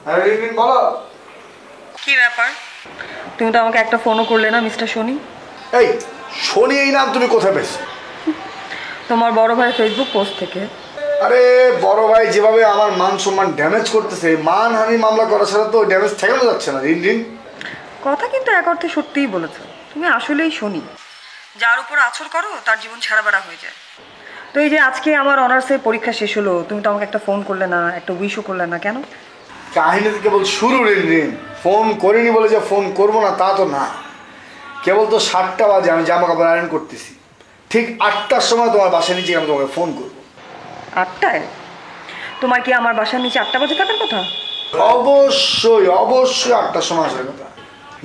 আরে রিন বলো। কি ব্যাপার? তুমি তো আমাকে একটা ফোনও করলে না মিস্টার শনি। এই শনি এই নাম তুমি কোথায় পেয়েছো? তোমার বড় ভাই ফেসবুক পোস্ট থেকে। আরে বড় ভাই যেভাবে আমার মান সম্মান ড্যামেজ করতেছে, মানহানি মামলা করা ছাড়া তো ড্যামেজ ঠেকানো যাচ্ছে না। রিন রিন কথা কিন্তু এক অর্থে সত্যিই বলেছো, তুমি আসলেই শনি। যার উপর আছর করো তার জীবন ছাড়া বেড়া হয়ে যায়। তো এই যে আজকে আমার অনার্সের পরীক্ষা শেষ হলো, তুমি তো আমাকে একটা ফোন করলে না, একটা উইশও করলে না, কেন? কাহিনী তো কেবল শুরু। রিন রিন ফোন করিনি বলে যে ফোন করবো না তা তো না। কেবল তো 7টা বাজে, আমি জামা কাপড় আয়রন করতেছি। ঠিক 8টার সময় তোমার বাসায় নিচে আমি তোমাকে ফোন করবো। 8টায়? তোমার কি আমার বাসার নিচে 8টা বাজে থাকার কথা? অবশ্যই অবশ্যই 8টার সময় আসার কথা।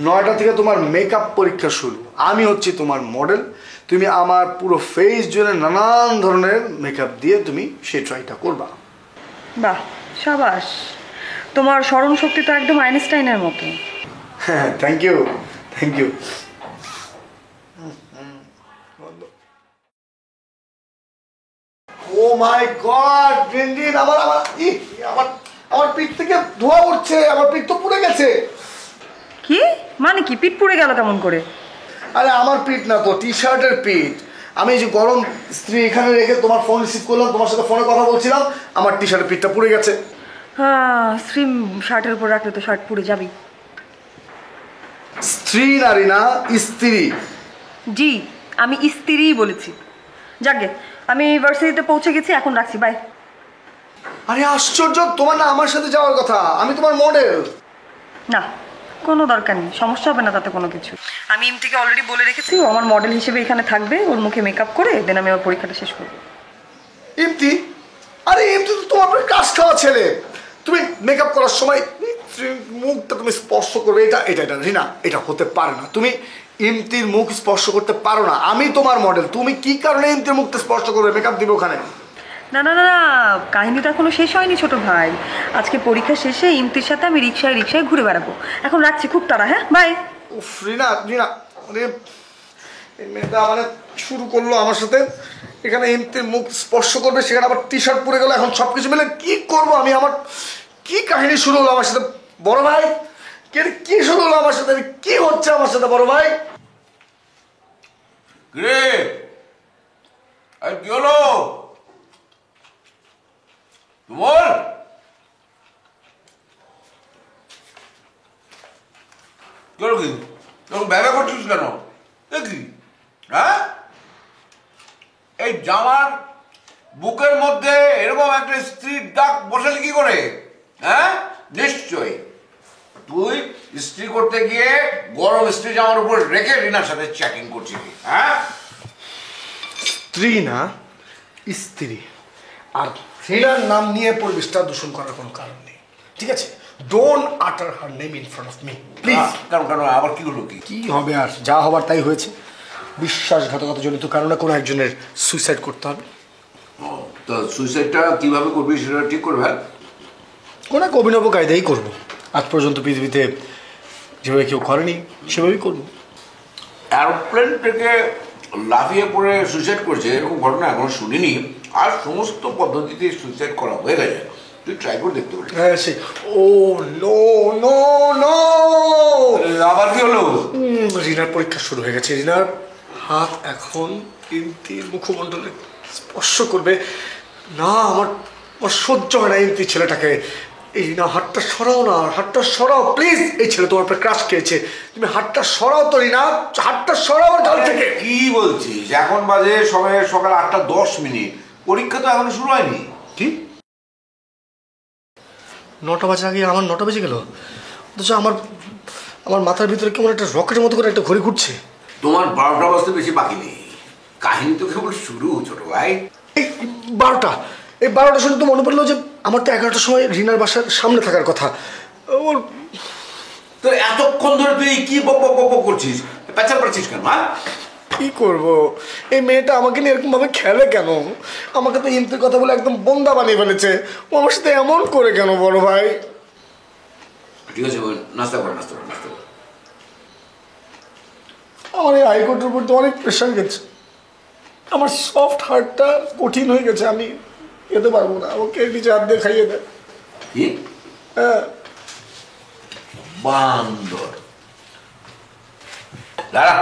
9টা থেকে তোমার মেকআপ পরীক্ষা শুরু। আমি হচ্ছি তোমার মডেল। তুমি আমার পুরো ফেস জুড়ে নানান ধরনের মেকআপ দিয়ে তুমি সেই ট্রাইটা করবা। বাহ, সাবাস। তোমার স্মরণ শক্তি তো একদম আইনস্টাইনের মতো। হ্যাঁ, thank you thank you. Oh my god Rinrin, আমার আমার আমার আমার পিঠ থেকে ধোঁয়া উঠছে। আমার পিঠ তো পুড়ে গেছে। কি মানে? কি পিঠ পুড়ে গেল কেমন করে? আরে আমার পিঠ না তো, টি শার্টের পিঠ। আমি এই যে গরম স্ত্রী এখানে রেখে তোমার ফোন রিসিভ করলাম, তোমার সাথে ফোনে কথা বলছিলাম, আমার টি শার্টের পিঠটা পুড়ে গেছে। হ্যাঁ, স্ট্রিম শার্টের উপর রাখলে তো শার্ট পুড়ে যাবেই। স্ত্রী নারী না, স্ত্রী। জি, আমি স্ত্রীই বলেছি। যাকে আমি ইউনিভার্সিটিতে পৌঁছে গেছি, এখন রাখছি, বাই। আরে আশ্চর্য, তোমার না আমার সাথে যাওয়ার কথা, আমি তোমার মডেল। না, কোনো দরকার নেই, সমস্যা হবে না তাতে কোনো কিছু। আমি ইমতিকে অলরেডি বলে রেখেছি, ও আমার মডেল হিসেবে এখানে থাকবে, ওর মুখে মেকআপ করে দেন আমি আমার পরীক্ষাটা শেষ করবো। ইমতি? আরে ইমতি তো তোমার কাজ খাওয়া ছেলে। তুমি মেকআপ করার সময় মুখটা তুমি স্পর্শ করবে, এটা এটা এটা রিনা, এটা হতে পারে না। তুমি ইমতির মুখ স্পর্শ করতে পারো না। আমি তোমার মডেল, তুমি কি কারণে ইমতির মুখটা স্পর্শ করবে? মেকআপ দিবে ওখানে। না না না না, কাহিনীটা এখনো শেষ হয়নি ছোট ভাই। আজকে পরীক্ষা শেষে ইমতির সাথে আমি রিক্সায় রিক্সায় ঘুরে বেড়াবো। এখন রাখছি, খুব তাড়া, হ্যাঁ, বাই। উফ রিনা রিনা, মানে এই মেয়েটা মানে শুরু করলো আমার সাথে, এখানে ইমতির মুখ স্পর্শ করবে, সেখানে আবার টি শার্ট পরে গেল। এখন সব কিছু মিলে কি করবো আমি? আমার কি কাহিনী শুরু হলো আমার সাথে বড় ভাই? কি শুরু হলো আমার সাথে? কি হচ্ছে আমার সাথে বড় ভাই? রে কি হলো তোমার? কেন কি তখন ব্যবহার করছিস কেন? দেখি হ্যাঁ, এই জামার বুকের মধ্যে এরকম একটা স্ত্রীর দাগ বসালি কি করে? হ্যাঁ, নিশ্চয়ই তুই স্ত্রী করতে গিয়ে গরম স্ত্রী জামার উপর রেখে রিনার সাথে চ্যাটিং করছিলি। হ্যাঁ, স্ত্রী না, স্ত্রী। আর রিনার নাম নিয়ে পরিবেশটা দূষণ করার কোনো কারণ নেই, ঠিক আছে? ডোন্ট আটার her name in front of me please. কেন কেন আবার কি হলো? কি হবে আর? যা হবার তাই হয়েছে। বিশ্বাসঘাতকতা জনিত কারণে কোনো একজনের সুইসাইড করতে হবে। তো সুইসাইডটা কিভাবে করবি সেটা ঠিক করবে। কোনো এক অভিনব কায়দাই করবো। আজ পর্যন্ত পৃথিবীতে যেভাবে কেউ করেনি সেভাবেই করবো। এরোপ্লেন থেকে লাফিয়ে পড়ে সুইসাইড করছে এরকম ঘটনা এখনো শুনিনি। আর সমস্ত পদ্ধতিতে সুইসাইড করা হয়ে গেছে, তুই ট্রাই করে দেখতে পারিস। হ্যাঁ সে। ও নো নো নো, আবার কি হলো? রিনার পরীক্ষা শুরু হয়ে গেছে। রিনার হাত এখন ইমতির মুখমণ্ডলে স্পর্শ করবে না। আমার সহ্য হয় না ইমতি ছেলেটাকে। এই রিনা, হাতটা সরাও না, হাতটা সরাও প্লিজ। এই ছেলে তোমার উপরে ক্রাশ খেয়েছে, তুমি হাতটা সরাও তো রিনা, হাতটা সরাও ডাল থেকে। কি বলছিস? এখন বাজে সকাল 8:10, পরীক্ষা তো এখনো শুরু হয়নি। কি 9টা বাজার আগে আমার 9টা বেজে গেল? অথচ আমার আমার মাথার ভিতরে কেমন একটা রকেটের মতো করে একটা ঘড়ি ঘুরছে। তোমার 12টা বাজতে বেশি বাকি নেই, কাহিনী তো কেবল শুরু ছোট ভাই। এই 12টা, এই 12টা শুনে তো মনে পড়লো যে আমার তো 11টার সময় রিনার বাসার সামনে থাকার কথা। ওর তো এতক্ষণ ধরে তুই কি বক বক বক করছিস, পেঁচাল পাচ্ছিস কেন? হ্যাঁ, কি করবো? এই মেয়েটা আমাকে নিয়ে এরকম ভাবে খেলে কেন? আমাকে তো ইমতির কথা বলে একদম বন্দা বানিয়ে ফেলেছে। ও আমার সাথে এমন করে কেন বড় ভাই? ঠিক আছে, নাস্তা কর নাস্তা কর নাস্তা কর। আমার এই হাইকোর্টের উপর তো অনেক প্রেশার গেছে। আমার সফট হার্টটা কঠিন হয়ে গেছে, আমি খেতে পারবো না। ওকে নিজে হাত দিয়ে খাইয়ে দেয়। কি? হ্যাঁ, বান্দর দাঁড়া